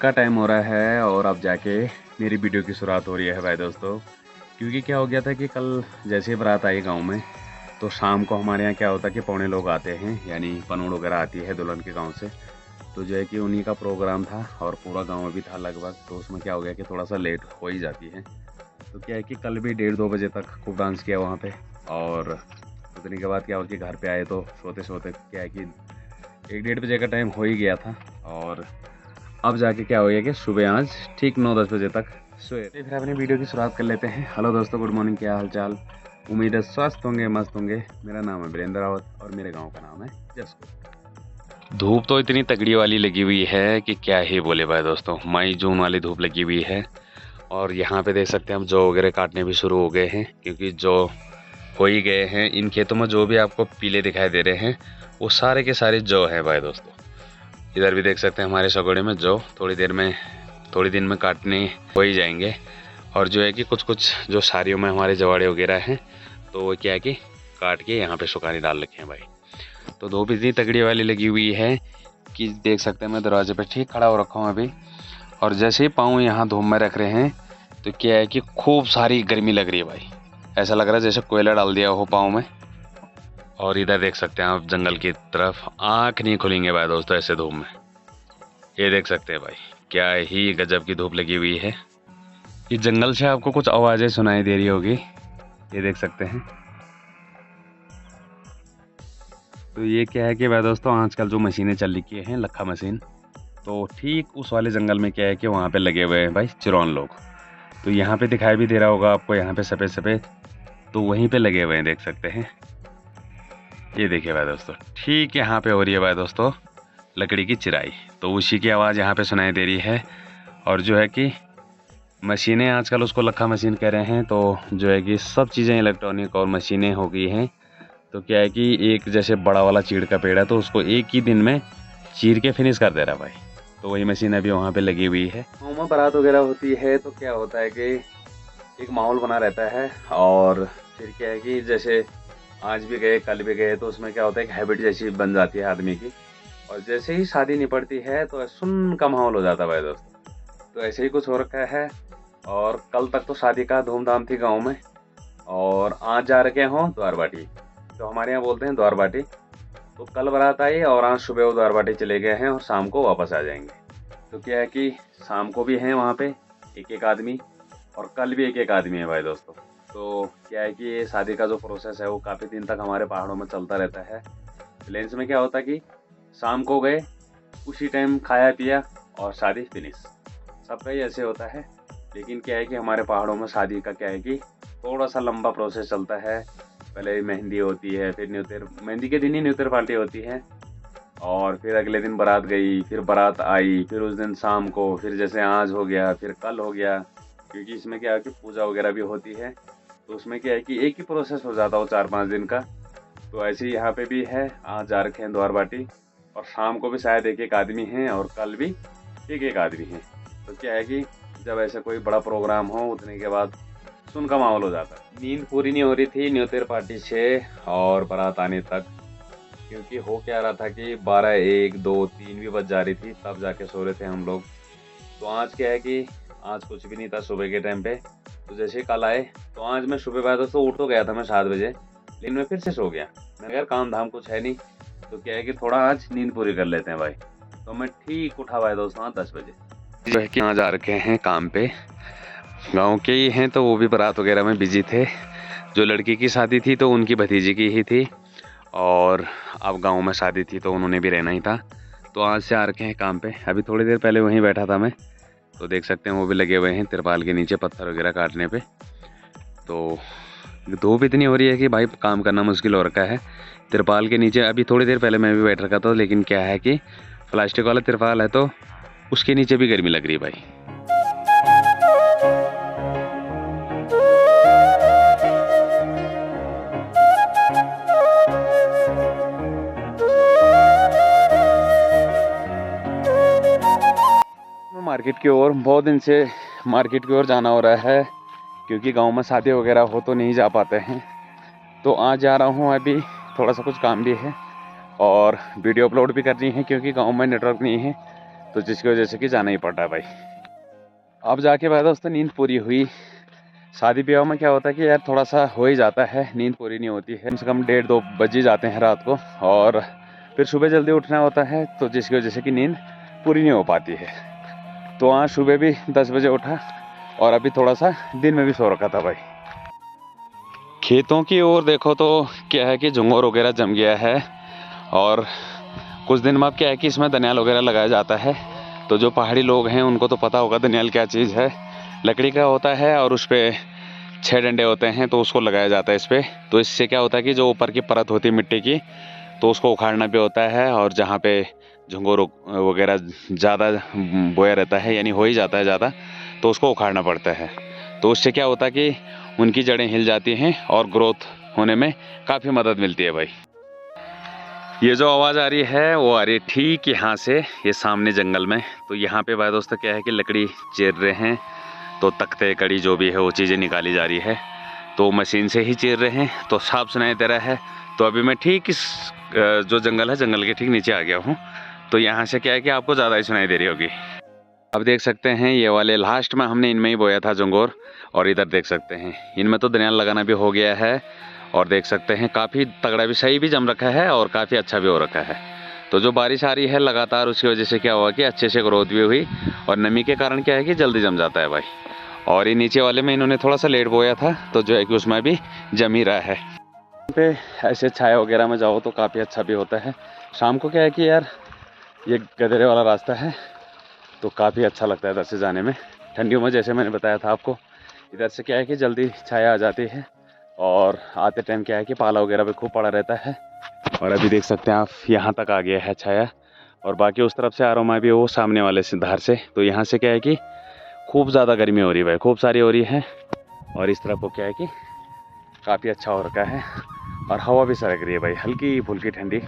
का टाइम हो रहा है और अब जाके मेरी वीडियो की शुरुआत हो रही है भाई दोस्तों। क्योंकि क्या हो गया था कि कल जैसे ही बारात आई गांव में, तो शाम को हमारे यहाँ क्या होता है कि पौने लोग आते हैं, यानी पनोड़ वगैरह आती है दुल्हन के गांव से। तो जो है कि उन्हीं का प्रोग्राम था और पूरा गांव भी था लगभग, तो उसमें क्या हो गया कि थोड़ा सा लेट हो ही जाती है। तो क्या है कि कल भी 1:30-2 बजे तक खूब डांस किया वहाँ पे। और उतने के बाद क्या हो कि घर पे आए तो सोते सोते क्या है कि 1-1:30 बजे का टाइम हो ही गया था। और अब जाके क्या हो गया कि सुबह आज ठीक 9-10 बजे तक सोए थे। फिर अपनी वीडियो की शुरुआत कर लेते हैं। हेलो दोस्तों, गुड मॉर्निंग, क्या हाल चाल। उम्मीद है स्वस्थ होंगे, मस्त होंगे। मेरा नाम है वीरेंद्र रावत और मेरे गांव का नाम है जसपुर। धूप तो इतनी तगड़ी वाली लगी हुई है कि क्या ही बोले भाई दोस्तों, मई जून वाली धूप लगी हुई है। और यहाँ पे देख सकते हैं हम जौ वगैरह काटने भी शुरू हो गए हैं, क्योंकि जौ हो ही गए हैं। इन खेतों में जो भी आपको पीले दिखाई दे रहे हैं वो सारे के सारे जौ हैं भाई दोस्तों। इधर भी देख सकते हैं हमारे सगोड़े में जौ थोड़ी दिन में काटने हो ही जाएंगे। और जो है कि कुछ कुछ जो सारियों में हमारे जवाड़े वगैरह हैं, तो वो क्या है कि काट के यहाँ पे सुखाने डाल रखे हैं भाई। तो धूप इतनी तगड़ी वाली लगी हुई है कि देख सकते हैं मैं दरवाजे पे ठीक खड़ा हो रखा हूँ अभी। और जैसे ही पाँव यहाँ धूप में रख रहे हैं तो क्या है कि खूब सारी गर्मी लग रही है भाई। ऐसा लग रहा है जैसे कोयला डाल दिया हो पाँव में। और इधर देख सकते हैं आप जंगल की तरफ, आँख नहीं खुलेंगे भाई दोस्तों ऐसे धूप में। ये देख सकते हैं भाई, क्या ही गजब की धूप लगी हुई है। इस जंगल से आपको कुछ आवाज़ें सुनाई दे रही होगी, ये देख सकते हैं। तो ये क्या है कि भाई दोस्तों आजकल जो मशीनें चल रही हैं, लक्खा मशीन, तो ठीक उस वाले जंगल में क्या है कि वहाँ पे लगे हुए हैं भाई चिरौन लोग। तो यहाँ पे दिखाई भी दे रहा होगा आपको, यहाँ पे सफ़ेद सफ़ेद, तो वहीं पे लगे हुए हैं, देख सकते हैं। ये देखिए भाई दोस्तों, ठीक यहाँ पे हो रही है भाई दोस्तों लकड़ी की चिराई। तो उसी की आवाज़ यहाँ पे सुनाई दे रही है। और जो है कि मशीनें आजकल उसको लक्खा मशीन कह रहे हैं, तो जो है कि सब चीज़ें इलेक्ट्रॉनिक और मशीनें हो गई हैं। तो क्या है कि एक जैसे बड़ा वाला चीड़ का पेड़ है तो उसको एक ही दिन में चीर के फिनिश कर दे रहा है भाई। तो वही मशीन अभी वहाँ पे लगी हुई है। गाँव में बारात वगैरह होती है तो क्या होता है कि एक माहौल बना रहता है। और फिर क्या है कि जैसे आज भी गए कल भी गए, तो उसमें क्या होता है कि हैबिट जैसी बन जाती है आदमी की। और जैसे ही शादी निपटती है तो सुन का माहौल हो जाता है भाई दोस्तों। तो ऐसे ही कुछ हो रखा है। और कल तक तो शादी का धूमधाम थी गांव में। और आज जा रखे हों द्वार बाटी, तो हमारे यहाँ बोलते हैं द्वार बाटी। तो कल बारात आई और आज सुबह वो द्वार बाटी चले गए हैं और शाम को वापस आ जाएंगे। तो क्या है कि शाम को भी हैं वहाँ पे एक एक आदमी, और कल भी एक एक आदमी है भाई दोस्तों। तो क्या है कि ये शादी का जो प्रोसेस है वो काफ़ी दिन तक हमारे पहाड़ों में चलता रहता है। प्लेन्स में क्या होता है कि शाम को गए, उसी टाइम खाया पिया और शादी फिनिश, सबका ही ऐसे होता है। लेकिन क्या है कि हमारे पहाड़ों में शादी का क्या है कि थोड़ा सा लंबा प्रोसेस चलता है। पहले मेहंदी होती है, फिर न्योतेर, मेहंदी के दिन ही न्योतेर पार्टी होती है। और फिर अगले दिन बारात गई, फिर बारात आई, फिर उस दिन शाम को, फिर जैसे आज हो गया फिर कल हो गया। क्योंकि इसमें क्या है कि पूजा वगैरह भी होती है, तो उसमें क्या है कि एक ही प्रोसेस हो जाता हो 4-5 दिन का। तो ऐसे ही यहाँ पे भी है, आज जा रखे हैं द्वार बाटी। और शाम को भी शायद एक एक आदमी हैं और कल भी एक एक आदमी हैं। तो क्या है कि जब ऐसा कोई बड़ा प्रोग्राम हो उतने के बाद सुन का माहौल हो जाता है। नींद पूरी नहीं हो रही थी न्योतेर पार्टी से और बारात आने तक, क्योंकि हो क्या रहा था कि 12, 1, 2, 3 भी बज जा रही थी, तब जाके सो रहे थे हम लोग। तो आज क्या है कि आज कुछ भी नहीं था सुबह के टाइम पे। तो जैसे कल आए तो आज मैं सुबह पाया तो उठ तो गया था मैं 7 बजे, लेकिन मैं फिर से सो गया। मैं यार काम धाम कुछ है नहीं, तो क्या है कि थोड़ा आज नींद पूरी कर लेते हैं भाई। तो मैं ठीक उठा भाई दोस्तों 10 बजे। जो है कि यहाँ जा रखे हैं काम पे, गाँव के ही हैं, तो वो भी बारात वगैरह में बिजी थे। जो लड़की की शादी थी तो उनकी भतीजी की ही थी, और अब गांव में शादी थी तो उन्होंने भी रहना ही था। तो आज से आ रखे हैं काम पे। अभी थोड़ी देर पहले वहीं बैठा था मैं, तो देख सकते हैं वो भी लगे हुए हैं तिरपाल के नीचे पत्थर वगैरह काटने पे। तो धूप इतनी हो रही है कि भाई काम करना मुश्किल हो रखा है तिरपाल के नीचे। अभी थोड़ी देर पहले मैं भी बैठ रखा था, लेकिन क्या है कि प्लास्टिक वाला तिरपाल है तो उसके नीचे भी गर्मी लग रही है भाई। मार्केट की ओर बहुत दिन से मार्केट की ओर जाना हो रहा है, क्योंकि गांव में शादी वगैरह हो तो नहीं जा पाते हैं। तो आज जा रहा हूं, अभी थोड़ा सा कुछ काम भी है और वीडियो अपलोड भी करनी है, क्योंकि गांव में नेटवर्क नहीं है। तो जिसकी वजह से कि जाना ही पड़ रहा है भाई। अब जाके भाई दोस्तों नींद पूरी हुई। शादी ब्याह में क्या होता है कि यार थोड़ा सा हो ही जाता है, नींद पूरी नहीं होती है, कम से कम 1:30-2 बज ही जाते हैं रात को, और फिर सुबह जल्दी उठना होता है, तो जिसकी वजह से कि नींद पूरी नहीं हो पाती है। तो आज सुबह भी 10 बजे उठा और अभी थोड़ा सा दिन में भी सो रखा था भाई। खेतों की ओर देखो तो क्या है कि झुंगोर वगैरह जम गया है, और कुछ दिन में अब क्या है कि इसमें धनियाल वगैरह लगाया जाता है। तो जो पहाड़ी लोग हैं उनको तो पता होगा धनियाल क्या चीज़ है। लकड़ी का होता है और उस पर 6 डंडे होते हैं, तो उसको लगाया जाता है इस पर। तो इससे क्या होता है कि जो ऊपर की परत होती है मिट्टी की, तो उसको उखाड़ना भी होता है, और जहाँ पे झुंगोर वगैरह ज़्यादा बोया रहता है, यानी हो ही जाता है ज़्यादा, तो उसको उखाड़ना पड़ता है। तो उससे क्या होता है कि उनकी जड़ें हिल जाती हैं और ग्रोथ होने में काफ़ी मदद मिलती है भाई। ये जो आवाज़ आ रही है वो आ रही है ठीक यहाँ से, ये सामने जंगल में। तो यहाँ पे भाई दोस्तों क्या है कि लकड़ी चीर रहे हैं, तो तख्ते कड़ी जो भी है वो चीज़ें निकाली जा रही है, तो मशीन से ही चीर रहे हैं, तो साफ सुनाई दे रहा है। तो अभी मैं ठीक इस जो जंगल है, जंगल के ठीक नीचे आ गया हूँ। तो यहाँ से क्या है कि आपको ज़्यादा ही सुनाई दे रही होगी। अब देख सकते हैं ये वाले लास्ट में हमने इनमें ही बोया था झुंगोर, और इधर देख सकते हैं इनमें तो धनियाल लगाना भी हो गया है, और देख सकते हैं काफ़ी तगड़ा भी सही भी जम रखा है और काफ़ी अच्छा भी हो रखा है। तो जो बारिश आ रही है लगातार, उसकी वजह से क्या हुआ कि अच्छे से ग्रोथ भी हुई, और नमी के कारण क्या है कि जल्दी जम जाता है भाई। और ये नीचे वाले में इन्होंने थोड़ा सा लेट बोया था, तो जो है कि उसमें भी जम ही रहा है। पे ऐसे छाया वगैरह में जाओ तो काफ़ी अच्छा भी होता है। शाम को क्या है कि यार ये गधेरे वाला रास्ता है, तो काफ़ी अच्छा लगता है इधर से जाने में। ठंडियों में जैसे मैंने बताया था आपको, इधर से क्या है कि जल्दी छाया आ जाती है, और आते टाइम क्या है कि पाला वगैरह भी खूब पड़ा रहता है। और अभी देख सकते हैं आप यहाँ तक आ गया है छाया, और बाकी उस तरफ से आरोमा भी वो सामने वाले से धार से। तो यहाँ से क्या है कि खूब ज़्यादा गर्मी हो रही है भाई, खूब सारी हो रही है। और इस तरफ को क्या है कि काफ़ी अच्छा हो रखा है, और हवा भी सरक रही है भाई, हल्की फुल्की ठंडी।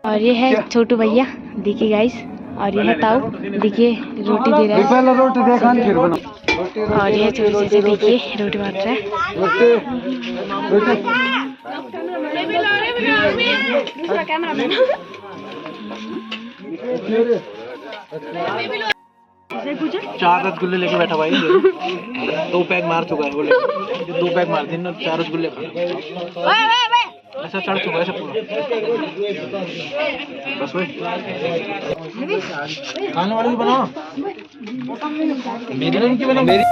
और ये है छोटू भैया, देखिए गाइस, और ये है ताऊ, देखिए रोटी दे रहा है, रोटी देखा फिर बना। और ये छोटू से देखिए रोटी बांट रहा है। चार रसगुल्ले लेके बैठा भाई, 2 पैक मार चुका है, बोले 2 पैक मार दिन, 4 रसगुल्ले ऐसा चढ़ चुका है ऐसा पूरा। बस भाई खाने वाले भी बनाओ, मेरी नहीं बनाओ, मेरी